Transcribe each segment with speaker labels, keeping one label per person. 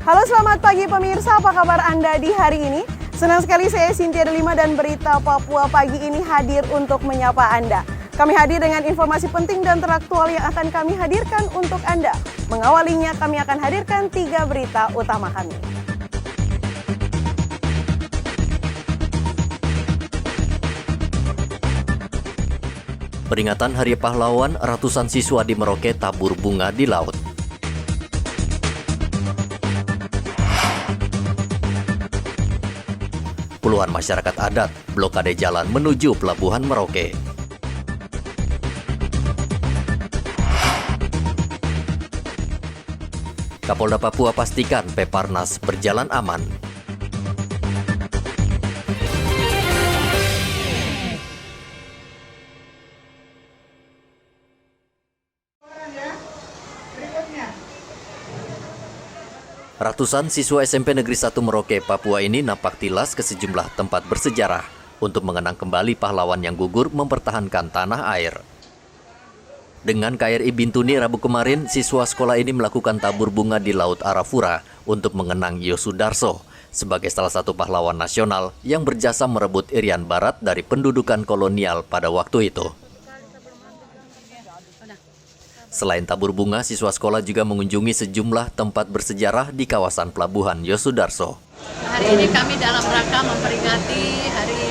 Speaker 1: Halo, selamat pagi pemirsa, apa kabar Anda di hari ini? Senang sekali saya Cynthia Delima dan Berita Papua pagi ini hadir untuk menyapa Anda. Kami hadir dengan informasi penting dan teraktual yang akan kami hadirkan untuk Anda. Mengawalinya kami akan hadirkan 3 berita utama kami.
Speaker 2: Peringatan Hari Pahlawan, ratusan siswa di Merauke tabur bunga di laut. Puluhan masyarakat adat blokade jalan menuju Pelabuhan Merauke. Kapolda Papua pastikan Peparnas berjalan aman. Ratusan siswa SMP Negeri 1 Merauke, Papua ini nampak tilas ke sejumlah tempat bersejarah untuk mengenang kembali pahlawan yang gugur mempertahankan tanah air. Dengan KRI Bintuni Rabu kemarin, siswa sekolah ini melakukan tabur bunga di Laut Arafura untuk mengenang Yosudarso sebagai salah satu pahlawan nasional yang berjasa merebut Irian Barat dari pendudukan kolonial pada waktu itu. Selain tabur bunga, siswa sekolah juga mengunjungi sejumlah tempat bersejarah di kawasan Pelabuhan Yosudarso.
Speaker 3: Hari ini kami dalam rangka memperingati Hari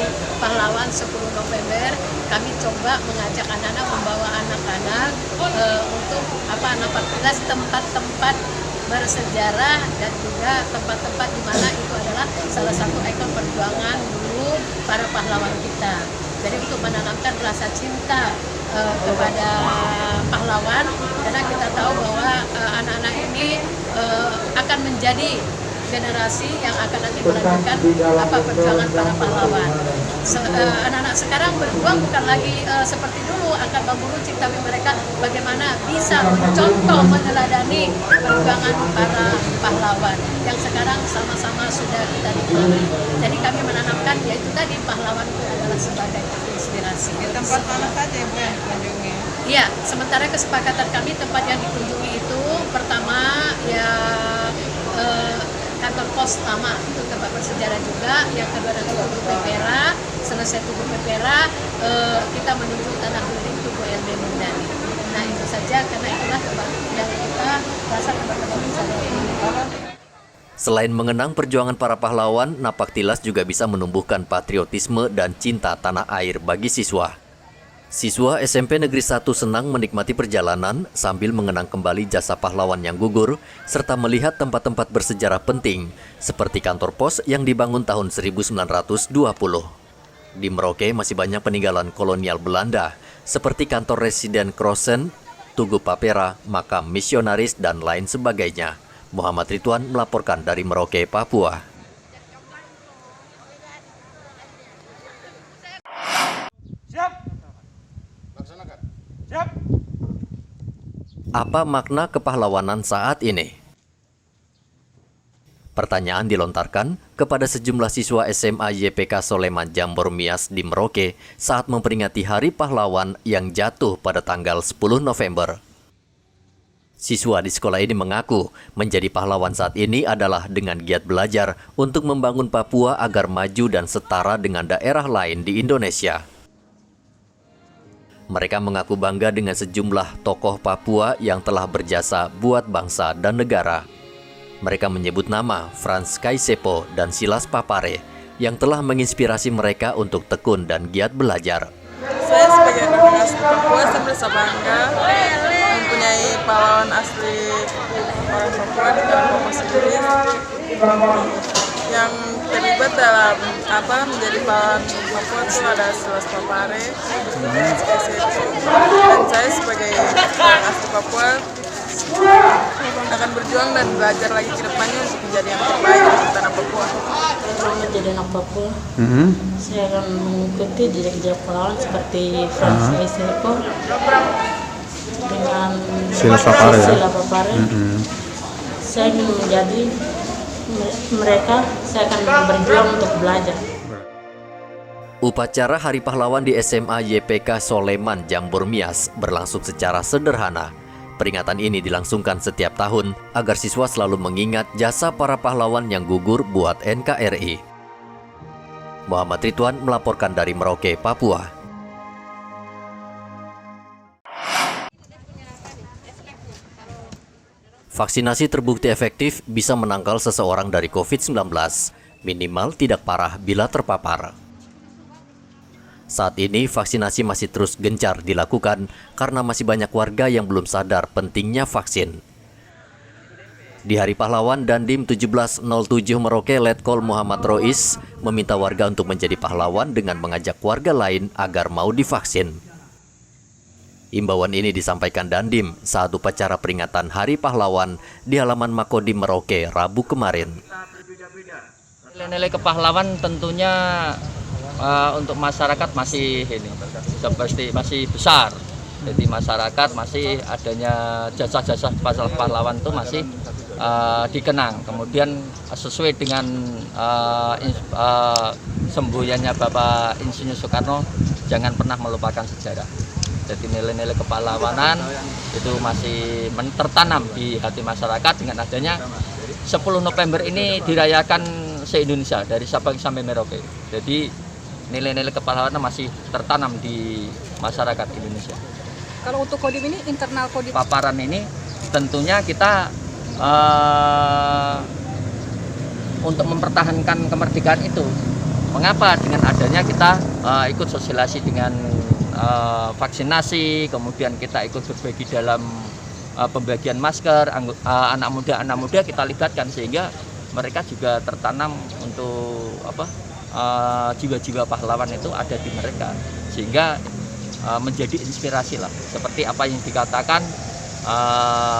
Speaker 3: Pahlawan 10 November, kami coba mengajak anak-anak, membawa anak-anak untuk napaktilas tempat-tempat bersejarah dan juga tempat-tempat di mana itu adalah salah satu ikon perjuangan dulu para pahlawan kita. Jadi untuk menanamkan rasa cinta kepada pahlawan, karena kita tahu bahwa anak-anak ini akan menjadi generasi yang akan nanti melanjutkan perjuangan para pahlawan. Anak-anak sekarang berjuang bukan lagi seperti dulu, akan memburu cita mereka bagaimana bisa mencontoh, meneladani perjuangan para pahlawan yang sekarang sama-sama sudah kita nikmati. Jadi kami menanamkan yaitu tadi pahlawan itu adalah sebagai inspirasi.
Speaker 4: Di tempat mana saja yang dikunjungi?
Speaker 3: Iya, sementara kesepakatan kami tempat yang dikunjungi itu pertama ya kantor pos lama, itu tempat bersejarah juga. Yang kedua nanti Tugu Pepera, selesai Tugu Pepera kita menuju Tanah Kuning Tugu LB Mundani. Nah itu saja, karena itulah tempat yang kita rasa tempat-tempat bisa dikunjungi.
Speaker 2: Selain mengenang perjuangan para pahlawan, napaktilas juga bisa menumbuhkan patriotisme dan cinta tanah air bagi siswa. Siswa SMP Negeri 1 senang menikmati perjalanan sambil mengenang kembali jasa pahlawan yang gugur, serta melihat tempat-tempat bersejarah penting, seperti kantor pos yang dibangun tahun 1920. Di Merauke masih banyak peninggalan kolonial Belanda, seperti kantor residen Krosen, Tugu Papera, makam misionaris, dan lain sebagainya. Muhammad Ridwan melaporkan dari Merauke, Papua.
Speaker 4: Siap. Laksanakan. Siap.
Speaker 2: Apa makna kepahlawanan saat ini? Pertanyaan dilontarkan kepada sejumlah siswa SMA YPK Soleman Jambor Mias di Merauke saat memperingati Hari Pahlawan yang jatuh pada tanggal 10 November. Siswa di sekolah ini mengaku menjadi pahlawan saat ini adalah dengan giat belajar untuk membangun Papua agar maju dan setara dengan daerah lain di Indonesia. Mereka mengaku bangga dengan sejumlah tokoh Papua yang telah berjasa buat bangsa dan negara. Mereka menyebut nama Frans Kaisepo dan Silas Papare yang telah menginspirasi mereka untuk tekun dan giat belajar.
Speaker 4: Saya sebagai anak asli Papua, saya merasa bangga mempunyai pahlawan asli orang Papua di dalam Papua sendiri yang terlibat dalam menjadi pahlawan Papua. Itu ada Silas Papare, dan saya sebagai orang asli Papua akan berjuang dan belajar lagi ke depannya untuk menjadi yang terbaik untuk tanah Papua.
Speaker 5: Kalau menjadi anak Papua, saya akan mengikuti jejak pahlawan seperti Frans Kaisepo dengan
Speaker 6: Silas Papare,
Speaker 5: Silas Papare. Saya ingin menjadi mereka, saya akan berjuang untuk belajar.
Speaker 2: Upacara Hari Pahlawan di SMA YPK Soleman Jambor Mias berlangsung secara sederhana. Peringatan ini dilangsungkan setiap tahun agar siswa selalu mengingat jasa para pahlawan yang gugur buat NKRI. Muhammad Ridwan melaporkan dari Merauke, Papua. Vaksinasi terbukti efektif bisa menangkal seseorang dari COVID-19, minimal tidak parah bila terpapar. Saat ini vaksinasi masih terus gencar dilakukan karena masih banyak warga yang belum sadar pentingnya vaksin. Di Hari Pahlawan, Dandim 1707 Merauke Letkol Muhammad Rois meminta warga untuk menjadi pahlawan dengan mengajak warga lain agar mau divaksin. Imbauan ini disampaikan Dandim saat upacara peringatan Hari Pahlawan di halaman Makodim Merauke Rabu kemarin.
Speaker 6: Nilai-nilai kepahlawan tentunya untuk masyarakat masih masih besar. Jadi masyarakat masih adanya jasa-jasa pahlawan itu masih dikenang. Kemudian sesuai dengan semboyannya Bapak Insinyur Soekarno, jangan pernah melupakan sejarah. Jadi nilai-nilai kepahlawanan itu masih tertanam di hati masyarakat dengan adanya 10 November ini dirayakan se-Indonesia dari Sabang sampai Merauke. Jadi nilai-nilai kepahlawanan masih tertanam di masyarakat Indonesia.
Speaker 7: Kalau untuk Kodim ini, internal Kodim?
Speaker 6: Paparan ini tentunya kita untuk mempertahankan kemerdekaan itu. Mengapa? Dengan adanya kita ikut sosialisasi dengan vaksinasi, kemudian kita ikut berbagi dalam pembagian masker, anak muda kita libatkan sehingga mereka juga tertanam untuk jiwa-jiwa pahlawan itu ada di mereka, sehingga menjadi inspirasi lah. Seperti apa yang dikatakan,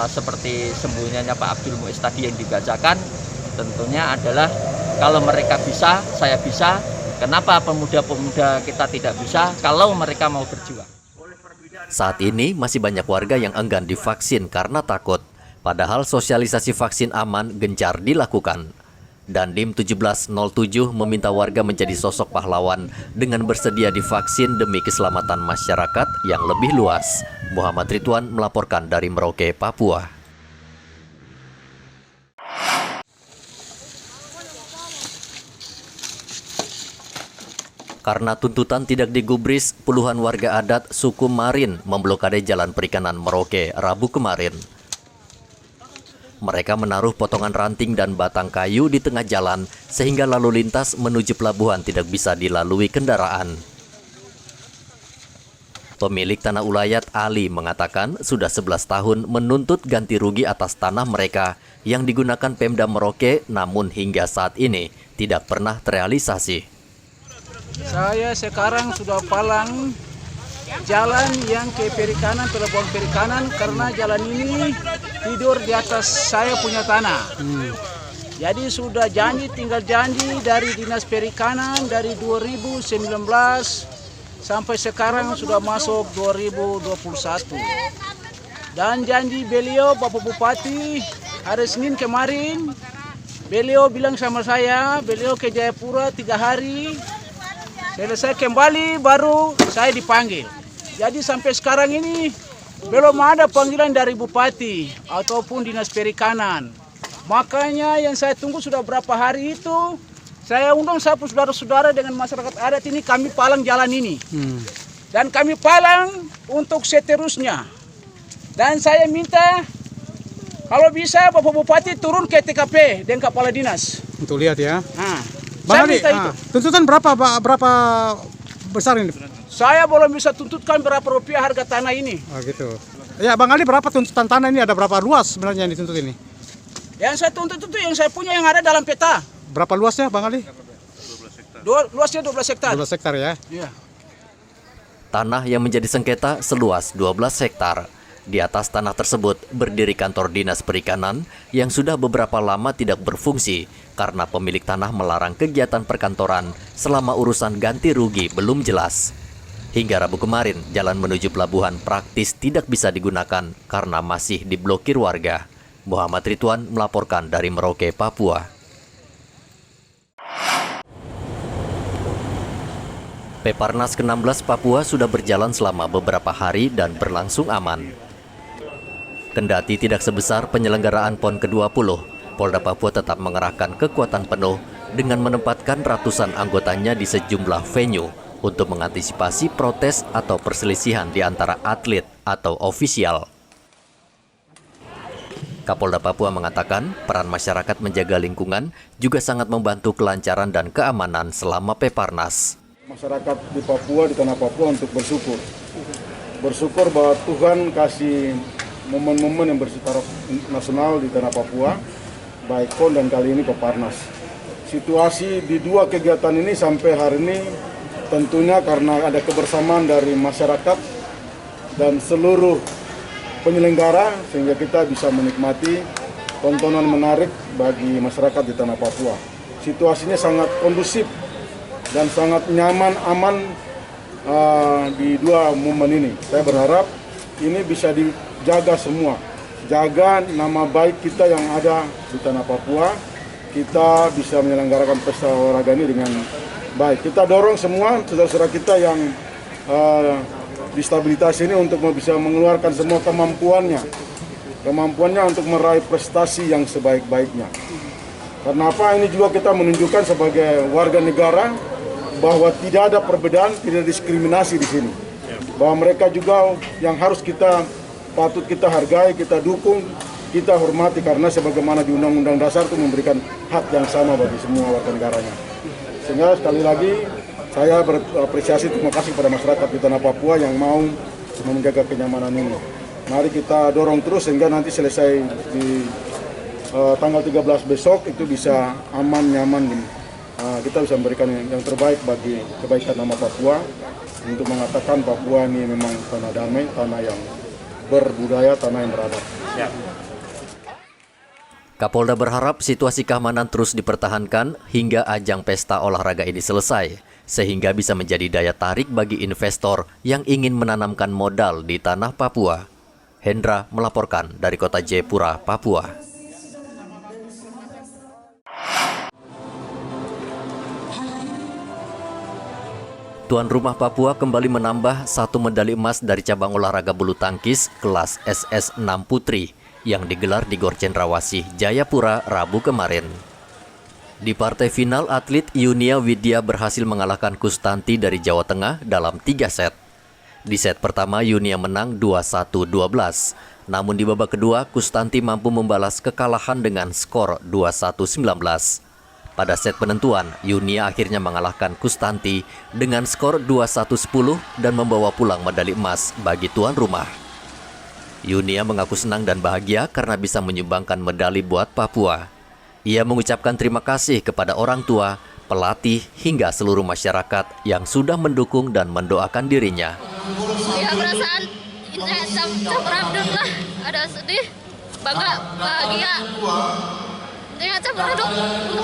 Speaker 6: seperti sembunyinya Pak Abdul Muiz tadi yang dibacakan, tentunya adalah kalau mereka bisa, saya bisa. Kenapa pemuda-pemuda kita tidak bisa kalau mereka mau berjuang?
Speaker 2: Saat ini masih banyak warga yang enggan divaksin karena takut, padahal sosialisasi vaksin aman gencar dilakukan. Dandim 1707 meminta warga menjadi sosok pahlawan dengan bersedia divaksin demi keselamatan masyarakat yang lebih luas. Muhammad Ridwan melaporkan dari Merauke, Papua. Karena tuntutan tidak digubris, puluhan warga adat suku Marin memblokade Jalan Perikanan Merauke Rabu kemarin. Mereka menaruh potongan ranting dan batang kayu di tengah jalan sehingga lalu lintas menuju pelabuhan tidak bisa dilalui kendaraan. Pemilik tanah ulayat Ali mengatakan sudah 11 tahun menuntut ganti rugi atas tanah mereka yang digunakan Pemda Merauke, namun hingga saat ini tidak pernah terrealisasi.
Speaker 8: Saya sekarang sudah palang jalan yang ke perikanan, pelabuhan perikanan, karena jalan ini tidur di atas saya punya tanah. Jadi sudah tinggal janji dari Dinas Perikanan dari 2019 sampai sekarang sudah masuk 2021. Dan janji beliau Bapak Bupati hari Senin kemarin, beliau bilang sama saya, beliau ke Jayapura 3 hari, selesai kembali baru saya dipanggil. Jadi sampai sekarang ini belum ada panggilan dari Bupati ataupun Dinas Perikanan. Makanya yang saya tunggu sudah berapa hari itu, saya undang saudara-saudara dengan masyarakat adat ini, kami palang jalan ini. Dan kami palang untuk seterusnya. Dan saya minta kalau bisa Bapak Bupati turun ke TKP dengan Kepala Dinas.
Speaker 9: Untuk lihat ya.
Speaker 8: Saya minta itu.
Speaker 9: Tuntutan berapa besar ini?
Speaker 8: Saya belum bisa tuntutkan berapa rupiah harga tanah ini.
Speaker 9: Oh gitu. Ya Bang Ali, berapa tuntutan tanah ini? Ada berapa luas sebenarnya yang dituntut ini?
Speaker 8: Yang saya tuntut itu yang saya punya yang ada dalam peta.
Speaker 9: Berapa luasnya Bang Ali?
Speaker 8: 12 hektar. Luasnya 12 hektar.
Speaker 9: 12 hektar ya.
Speaker 8: Iya.
Speaker 2: Tanah yang menjadi sengketa seluas 12 hektar. Di atas tanah tersebut berdiri kantor Dinas Perikanan yang sudah beberapa lama tidak berfungsi karena pemilik tanah melarang kegiatan perkantoran selama urusan ganti rugi belum jelas. Hingga Rabu kemarin, jalan menuju pelabuhan praktis tidak bisa digunakan karena masih diblokir warga. Muhammad Ridwan melaporkan dari Merauke, Papua. Peparnas ke-16 Papua sudah berjalan selama beberapa hari dan berlangsung aman. Kendati tidak sebesar penyelenggaraan PON ke-20, Polda Papua tetap mengerahkan kekuatan penuh dengan menempatkan ratusan anggotanya di sejumlah venue untuk mengantisipasi protes atau perselisihan di antara atlet atau ofisial. Kapolda Papua mengatakan peran masyarakat menjaga lingkungan juga sangat membantu kelancaran dan keamanan selama Peparnas.
Speaker 10: Masyarakat di Papua, di tanah Papua untuk bersyukur. Bersyukur bahwa Tuhan kasih momen-momen yang bersifat nasional di tanah Papua, baik PON dan kali ini Peparnas. Situasi di dua kegiatan ini sampai hari ini tentunya karena ada kebersamaan dari masyarakat dan seluruh penyelenggara sehingga kita bisa menikmati tontonan menarik bagi masyarakat di tanah Papua. Situasinya sangat kondusif dan sangat nyaman, aman di dua momen ini. Saya berharap ini bisa dijaga semua. Jaga nama baik kita yang ada di tanah Papua. Kita bisa menyelenggarakan pesta olahraga ini dengan baik. Kita dorong semua saudara-saudara kita yang disabilitas ini untuk bisa mengeluarkan semua kemampuannya untuk meraih prestasi yang sebaik-baiknya. Karena apa? Ini juga kita menunjukkan sebagai warga negara bahwa tidak ada perbedaan, tidak diskriminasi di sini. Bahwa mereka juga yang harus patut kita hargai, kita dukung, kita hormati karena sebagaimana di Undang-Undang Dasar itu memberikan hak yang sama bagi semua warga negaranya. Sehingga sekali lagi saya berapresiasi, terima kasih kepada masyarakat di tanah Papua yang mau menjaga kenyamanan ini. Mari kita dorong terus sehingga nanti selesai di tanggal 13 besok itu bisa aman, nyaman. Kita bisa memberikan yang terbaik bagi kebaikan nama Papua untuk mengatakan Papua ini memang tanah damai, tanah yang berbudaya, tanah yang beradab. Ya.
Speaker 2: Kapolda berharap situasi keamanan terus dipertahankan hingga ajang pesta olahraga ini selesai, sehingga bisa menjadi daya tarik bagi investor yang ingin menanamkan modal di tanah Papua. Hendra melaporkan dari kota Jayapura, Papua. Tuan rumah Papua kembali menambah 1 medali emas dari cabang olahraga bulu tangkis kelas SS6 Putri yang digelar di Gor Cendrawasih, Jayapura, Rabu kemarin. Di partai final, atlet Yunia Widya berhasil mengalahkan Kustanti dari Jawa Tengah dalam 3 set. Di set pertama, Yunia menang 21-12. Namun di babak kedua, Kustanti mampu membalas kekalahan dengan skor 21-19. Pada set penentuan, Yunia akhirnya mengalahkan Kustanti dengan skor 21-10 dan membawa pulang medali emas bagi tuan rumah. Yunia mengaku senang dan bahagia karena bisa menyumbangkan medali buat Papua. Ia mengucapkan terima kasih kepada orang tua, pelatih, hingga seluruh masyarakat yang sudah mendukung dan mendoakan dirinya.
Speaker 11: Ya, perasaan campur aduk lah, ada sedih, bangga, bahagia. Intinya campur aduk,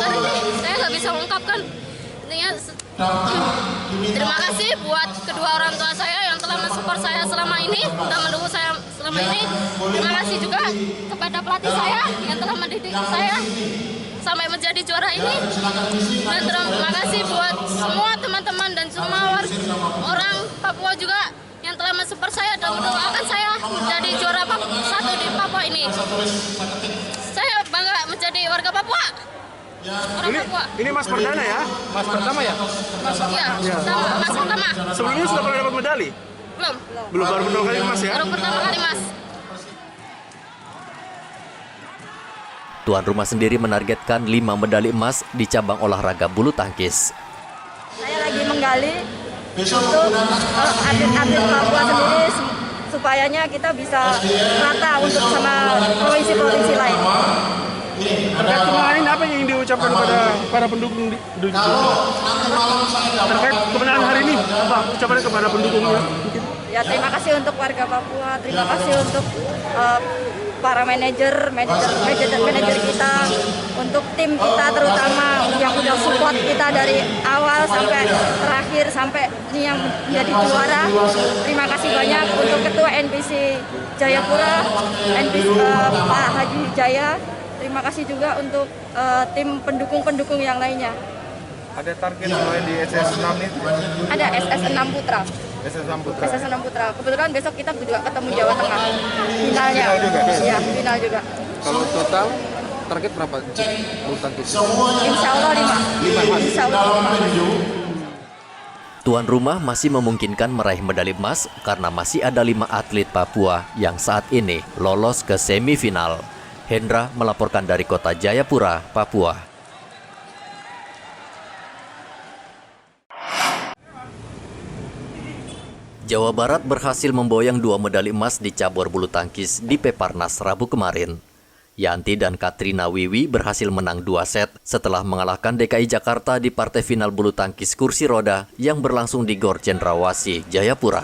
Speaker 11: hari ini saya nggak bisa mengungkapkan. Intinya terima kasih buat kedua orang tua saya yang telah mensupport saya selama ini, dan mendukung saya selama ini. Terima kasih juga kepada pelatih saya yang telah mendidik saya sampai menjadi juara ini. Dan terima kasih buat semua teman-teman dan semua orang Papua juga yang telah mensupport saya dan mendoakan saya menjadi juara satu di Papua ini. Saya bangga menjadi warga Papua.
Speaker 9: Ini Mas perdana ya? Mas pertama ya?
Speaker 11: Iya, Mas pertama.
Speaker 9: Sebelumnya sudah pernah dapat medali? Belum, baru pertama kali Mas ya?
Speaker 11: Baru pertama kali Mas.
Speaker 2: Tuan rumah sendiri menargetkan 5 medali emas di cabang olahraga bulu tangkis.
Speaker 12: Saya lagi menggali untuk atlet-atlet Papua sendiri supayanya kita bisa rata untuk sama provinsi-provinsi lain.
Speaker 9: Terkait kemenangan apa yang diucapkan kepada para pendukung di terkait kemenangan hari ini? Apa ucapannya kepada pendukungnya?
Speaker 12: Ya, terima kasih untuk warga Papua, terima kasih untuk para manajer kita, untuk tim kita terutama yang udah support kita dari awal sampai terakhir sampai ini yang menjadi juara. Terima kasih banyak untuk Ketua NPC Jayapura, NPC Pak Haji Jaya. Terima kasih juga untuk tim pendukung-pendukung yang lainnya.
Speaker 9: Ada target selain di SS6 ini?
Speaker 12: Ada SS6 Putra. SS6 Putra. Kebetulan besok kita juga ketemu Jawa Tengah. Finalnya. Ya, final juga.
Speaker 9: Kalau total target berapa bulu tangkis?
Speaker 12: Insya Allah 5. Insya Allah 5.
Speaker 2: Tuan rumah masih memungkinkan meraih medali emas karena masih ada 5 atlet Papua yang saat ini lolos ke semifinal. Hendra melaporkan dari kota Jayapura, Papua. Jawa Barat berhasil memboyong 2 medali emas di cabur bulu tangkis di Peparnas Rabu kemarin. Yanti dan Katrina Wiwi berhasil menang 2 set setelah mengalahkan DKI Jakarta di partai final bulu tangkis kursi roda yang berlangsung di Gor Cendrawasih, Jayapura.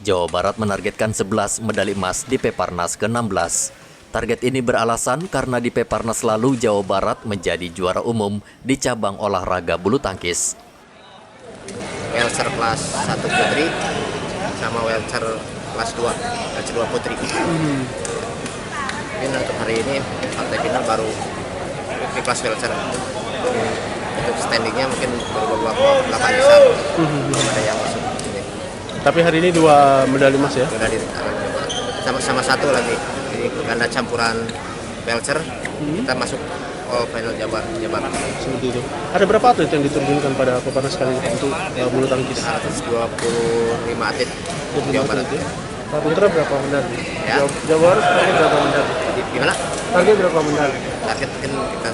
Speaker 2: Jawa Barat menargetkan 11 medali emas di Peparnas ke-16. Target ini beralasan karena di Peparnas lalu Jawa Barat menjadi juara umum di cabang olahraga bulu tangkis.
Speaker 13: Welter kelas 1 putri sama welter kelas 2, welter 2 putri. Mungkin untuk hari ini partai final baru di kelas welter. Untuk standingnya mungkin baru 8 besar. Belum ada yang masuk.
Speaker 9: Tapi hari ini 2 medali emas ya?
Speaker 13: Medali sama satu lagi. Jadi ganda campuran welter kita masuk final Jabar.
Speaker 9: Seperti itu. Ada berapa atlet yang diterjunkan pada Peparnas kali ini untuk bulu tangkis?
Speaker 13: 125 atlet Jawa Barat.
Speaker 9: Pak Putra berapa medali?
Speaker 13: Ya.
Speaker 9: Jawa Barat berapa medali?
Speaker 13: Gimana?
Speaker 9: Target berapa medali?
Speaker 13: Target mungkin kita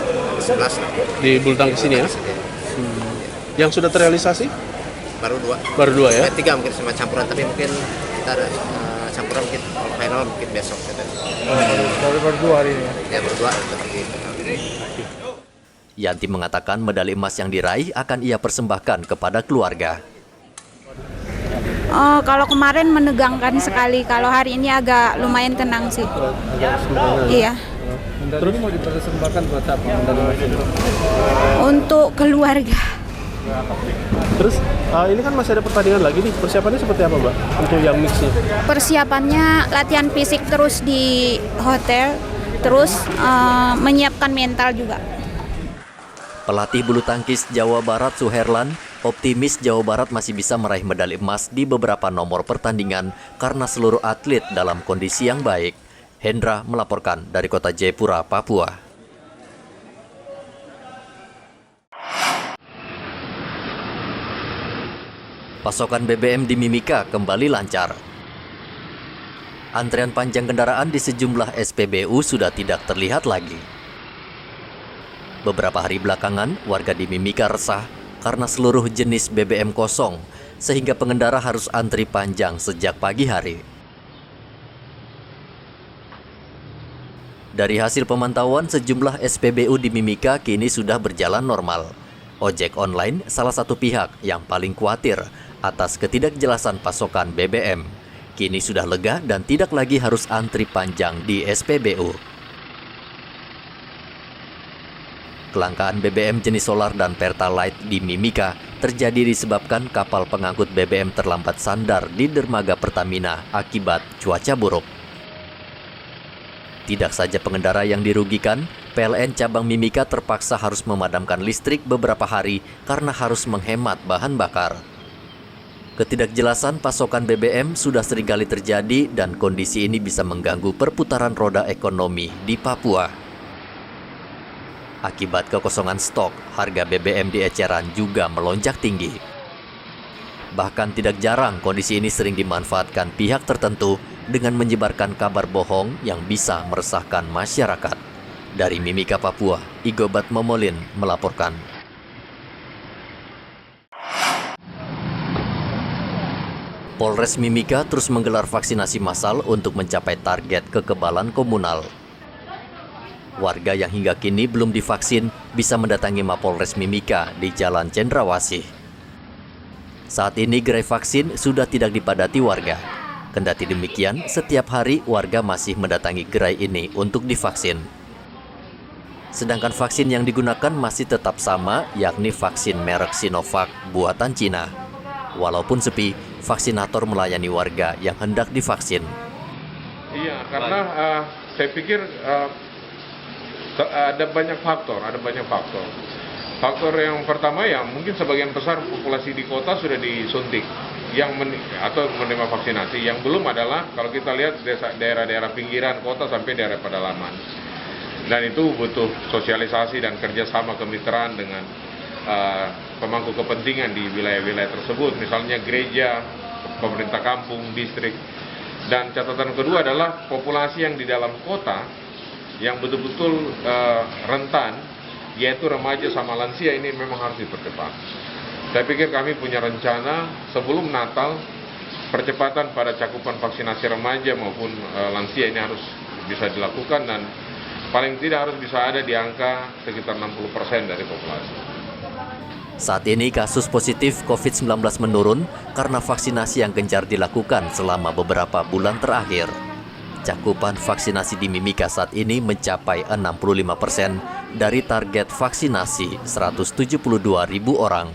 Speaker 13: 11 lah.
Speaker 9: Di bulu tangkis ini ya? Yang sudah terrealisasi?
Speaker 13: Baru 2.
Speaker 9: Baru 2 ya?
Speaker 13: 3 mungkin sama campuran, tapi mungkin kita ada campuran mungkin final mungkin besok gitu.
Speaker 9: Baru 2 hari ini
Speaker 13: ya? Ya baru 2 seperti itu.
Speaker 2: Yanti mengatakan medali emas yang diraih akan ia persembahkan kepada keluarga.
Speaker 14: Kalau kemarin menegangkan sekali, kalau hari ini agak lumayan tenang sih. Iya.
Speaker 9: Terus mau dipersembahkan buat apa medali emas ini?
Speaker 14: Untuk keluarga.
Speaker 9: Terus ini kan masih ada pertandingan lagi nih. Persiapannya seperti apa, Mbak? Untuk yang mixnya?
Speaker 14: Persiapannya latihan fisik terus di hotel, terus menyiapkan mental juga.
Speaker 2: Pelatih bulu tangkis Jawa Barat Suherlan optimis Jawa Barat masih bisa meraih medali emas di beberapa nomor pertandingan karena seluruh atlet dalam kondisi yang baik. Hendra melaporkan dari kota Jayapura, Papua. Pasokan BBM di Mimika kembali lancar. Antrean panjang kendaraan di sejumlah SPBU sudah tidak terlihat lagi. Beberapa hari belakangan, warga di Mimika resah karena seluruh jenis BBM kosong, sehingga pengendara harus antri panjang sejak pagi hari. Dari hasil pemantauan, sejumlah SPBU di Mimika kini sudah berjalan normal. Ojek online salah satu pihak yang paling khawatir atas ketidakjelasan pasokan BBM. Kini sudah lega dan tidak lagi harus antri panjang di SPBU. Kelangkaan BBM jenis solar dan Pertalite di Mimika terjadi disebabkan kapal pengangkut BBM terlambat sandar di dermaga Pertamina akibat cuaca buruk. Tidak saja pengendara yang dirugikan, PLN cabang Mimika terpaksa harus memadamkan listrik beberapa hari karena harus menghemat bahan bakar. Ketidakjelasan pasokan BBM sudah seringkali terjadi dan kondisi ini bisa mengganggu perputaran roda ekonomi di Papua. Akibat kekosongan stok, harga BBM di eceran juga melonjak tinggi. Bahkan tidak jarang kondisi ini sering dimanfaatkan pihak tertentu dengan menyebarkan kabar bohong yang bisa meresahkan masyarakat. Dari Mimika, Papua, Igobat Momolin melaporkan. Polres Mimika terus menggelar vaksinasi massal untuk mencapai target kekebalan komunal. Warga yang hingga kini belum divaksin bisa mendatangi Mapolres Mimika di Jalan Cendrawasih. Saat ini gerai vaksin sudah tidak dipadati warga. Kendati demikian, setiap hari warga masih mendatangi gerai ini untuk divaksin. Sedangkan vaksin yang digunakan masih tetap sama, yakni vaksin merek Sinovac buatan Cina. Walaupun sepi, vaksinator melayani warga yang hendak divaksin.
Speaker 15: Iya, karena saya pikir ada banyak faktor. Faktor yang pertama ya mungkin sebagian besar populasi di kota sudah disuntik atau menerima vaksinasi. Yang belum adalah kalau kita lihat daerah-daerah pinggiran kota sampai daerah pedalaman. Dan itu butuh sosialisasi dan kerjasama kemitraan dengan pemangku kepentingan di wilayah-wilayah tersebut, misalnya gereja, pemerintah kampung, distrik. Dan catatan kedua adalah populasi yang di dalam kota yang betul-betul rentan, yaitu remaja sama lansia, ini memang harus dipercepat. Saya pikir kami punya rencana sebelum Natal, percepatan pada cakupan vaksinasi remaja maupun lansia ini harus bisa dilakukan dan paling tidak harus bisa ada di angka sekitar 60% dari populasi.
Speaker 2: Saat ini kasus positif COVID-19 menurun karena vaksinasi yang gencar dilakukan selama beberapa bulan terakhir. Cakupan vaksinasi di Mimika saat ini mencapai 65% dari target vaksinasi 172.000 orang.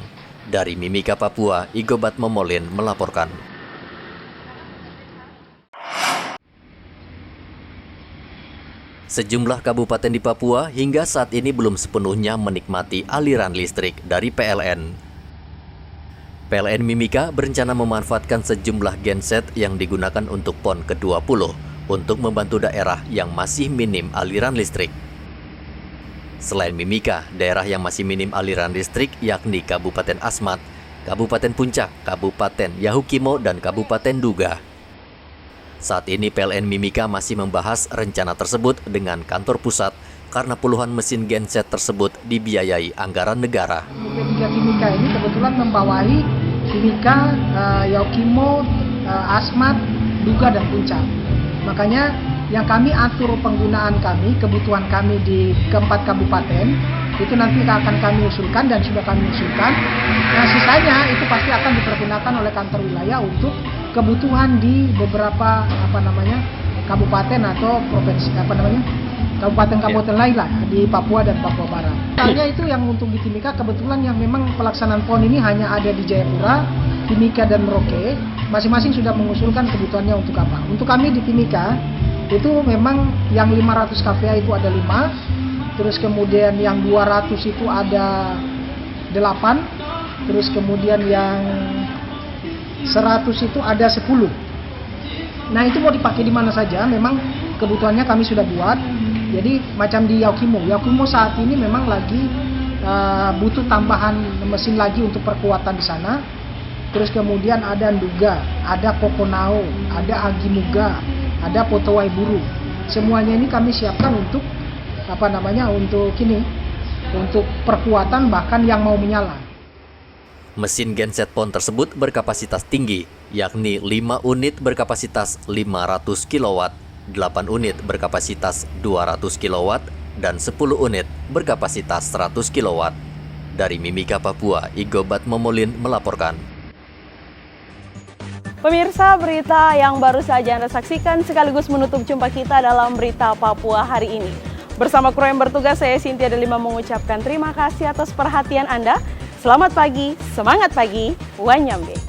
Speaker 2: Dari Mimika, Papua, Igobat Momolin melaporkan. Sejumlah kabupaten di Papua hingga saat ini belum sepenuhnya menikmati aliran listrik dari PLN. PLN Mimika berencana memanfaatkan sejumlah genset yang digunakan untuk PON ke-20 untuk membantu daerah yang masih minim aliran listrik. Selain Mimika, daerah yang masih minim aliran listrik yakni Kabupaten Asmat, Kabupaten Puncak, Kabupaten Yahukimo, dan Kabupaten Duga. Saat ini PLN Mimika masih membahas rencana tersebut dengan kantor pusat karena puluhan mesin genset tersebut dibiayai anggaran negara.
Speaker 16: P3 Mimika ini kebetulan membawahi Mimika, Yahukimo, Asmat, Duga, dan Puncak. Makanya yang kami atur penggunaan kami, kebutuhan kami di keempat kabupaten, itu nanti akan kami usulkan dan sudah kami usulkan. Nah, sisanya itu pasti akan dipergunakan oleh kantor wilayah untuk kebutuhan di beberapa kabupaten atau provinsi kabupaten-kabupaten lain lah di Papua dan Papua Barat. Misalnya itu yang untuk di Timika kebetulan yang memang pelaksanaan PON ini hanya ada di Jayapura, Timika, dan Merauke. Masing-masing sudah mengusulkan kebutuhannya untuk apa. Untuk kami di Timika itu memang yang 500 kVA itu ada 5, terus kemudian yang 200 itu ada 8, terus kemudian yang 100 itu ada 10. Nah, itu mau dipakai di mana saja, memang kebutuhannya kami sudah buat. Jadi macam di Yahukimo saat ini memang lagi butuh tambahan mesin lagi untuk perkuatan di sana. Terus kemudian ada Nduga, ada Kokonao, ada Agimuga, ada Potowai Buru. Semuanya ini kami siapkan untuk untuk perkuatan bahkan yang mau menyala.
Speaker 2: Mesin genset PON tersebut berkapasitas tinggi, yakni 5 unit berkapasitas 500 kW, 8 unit berkapasitas 200 kW, dan 10 unit berkapasitas 100 kW. Dari Mimika, Papua, Igobat Momolin melaporkan.
Speaker 1: Pemirsa, berita yang baru saja Anda saksikan sekaligus menutup jumpa kita dalam Berita Papua hari ini. Bersama kru yang bertugas, saya Cynthia Delima mengucapkan terima kasih atas perhatian Anda. Selamat pagi, semangat pagi, Wanyambe.